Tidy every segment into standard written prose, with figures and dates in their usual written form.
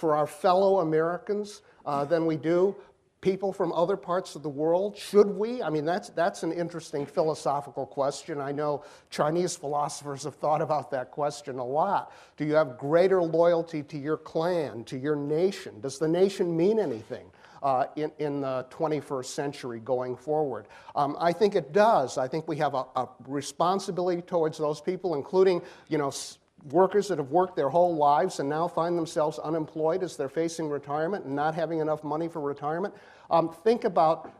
for our fellow Americans than we do people from other parts of the world? Should we? I mean, that's an interesting philosophical question. I know Chinese philosophers have thought about that question a lot. Do you have greater loyalty to your clan, to your nation? Does the nation mean anything in the 21st century going forward? I think it does. I think we have a responsibility towards those people, including, workers that have worked their whole lives and now find themselves unemployed as they're facing retirement and not having enough money for retirement. Think about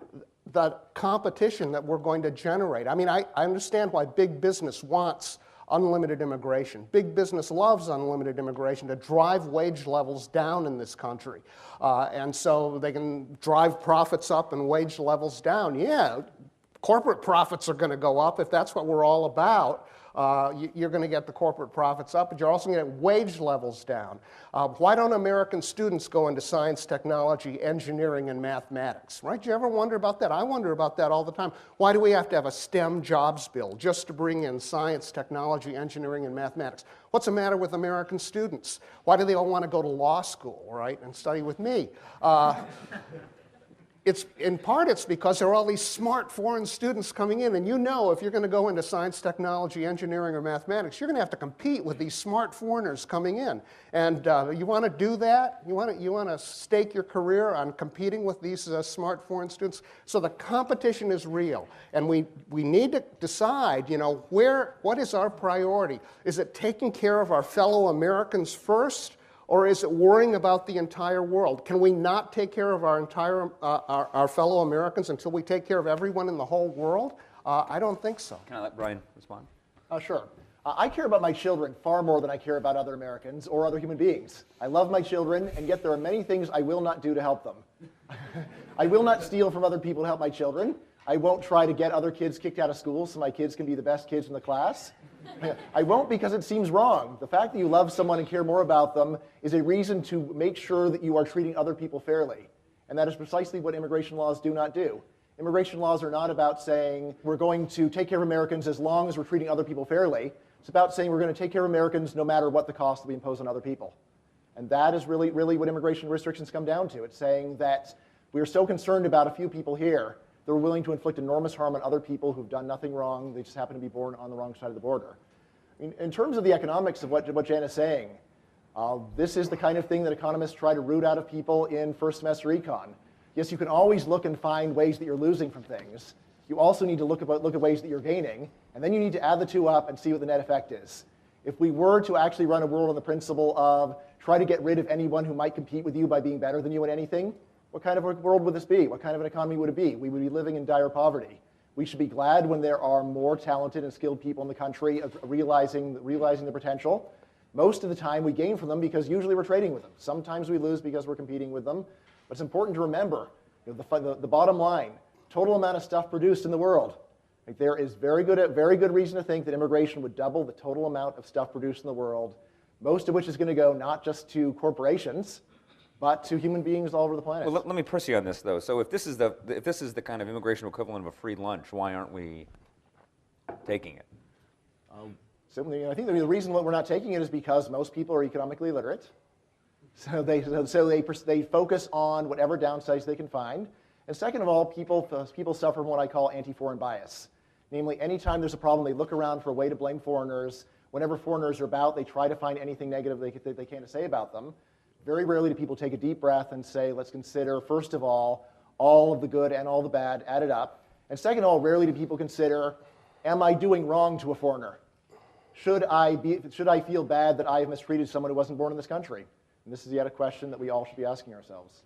the competition that we're going to generate. I mean, I understand why big business wants unlimited immigration. Big business loves unlimited immigration to drive wage levels down in this country. And so they can drive profits up and wage levels down. Yeah, corporate profits are going to go up if that's what we're all about. You're going to get the corporate profits up, but you're also going to get wage levels down. Why don't American students go into science, technology, engineering, and mathematics? Right? Do you ever wonder about that? I wonder about that all the time. Why do we have to have a STEM jobs bill just to bring in science, technology, engineering, and mathematics? What's the matter with American students? Why do they all want to go to law school, right, and study with me? In part, it's because there are all these smart foreign students coming in, and if you're going to go into science, technology, engineering, or mathematics, you're going to have to compete with these smart foreigners coming in. And you want to do that? You want to stake your career on competing with these smart foreign students? So the competition is real, and we need to decide, what is our priority? Is it taking care of our fellow Americans first? Or is it worrying about the entire world? Can we not take care of our fellow Americans until we take care of everyone in the whole world? I don't think so. Can I let Brian respond? Sure. I care about my children far more than I care about other Americans or other human beings. I love my children, and yet there are many things I will not do to help them. I will not steal from other people to help my children. I won't try to get other kids kicked out of school so my kids can be the best kids in the class. I won't because it seems wrong. The fact that you love someone and care more about them is a reason to make sure that you are treating other people fairly. And that is precisely what immigration laws do not do. Immigration laws are not about saying we're going to take care of Americans as long as we're treating other people fairly. It's about saying we're going to take care of Americans no matter what the cost that we impose on other people. And that is really what immigration restrictions come down to. It's saying that we are so concerned about a few people here that we're willing to inflict enormous harm on other people who've done nothing wrong. They just happen to be born on the wrong side of the border. In terms of the economics of what Jan is saying, this is the kind of thing that economists try to root out of people in first semester econ. Yes, you can always look and find ways that you're losing from things. You also need to look at ways that you're gaining, and then you need to add the two up and see what the net effect is. If we were to actually run a world on the principle of try to get rid of anyone who might compete with you by being better than you in anything, what kind of a world would this be? What kind of an economy would it be? We would be living in dire poverty. We should be glad when there are more talented and skilled people in the country realizing the potential. Most of the time we gain from them because usually we're trading with them. Sometimes we lose because we're competing with them. But it's important to remember the bottom line, total amount of stuff produced in the world. Like, there is very good reason to think that immigration would double the total amount of stuff produced in the world, most of which is going to go not just to corporations, but to human beings all over the planet. Well, let me press you on this, though. So if this is the kind of immigration equivalent of a free lunch, why aren't we taking it? Simply, I think the reason why we're not taking it is because most people are economically illiterate. So they focus on whatever downsides they can find. And second of all, people suffer from what I call anti-foreign bias. Namely, anytime there's a problem, they look around for a way to blame foreigners. Whenever foreigners are about, they try to find anything negative they can to say about them. Very rarely do people take a deep breath and say, let's consider, first of all of the good and all the bad added up. And second of all, rarely do people consider, am I doing wrong to a foreigner? Should I feel bad that I have mistreated someone who wasn't born in this country? And this is yet a question that we all should be asking ourselves.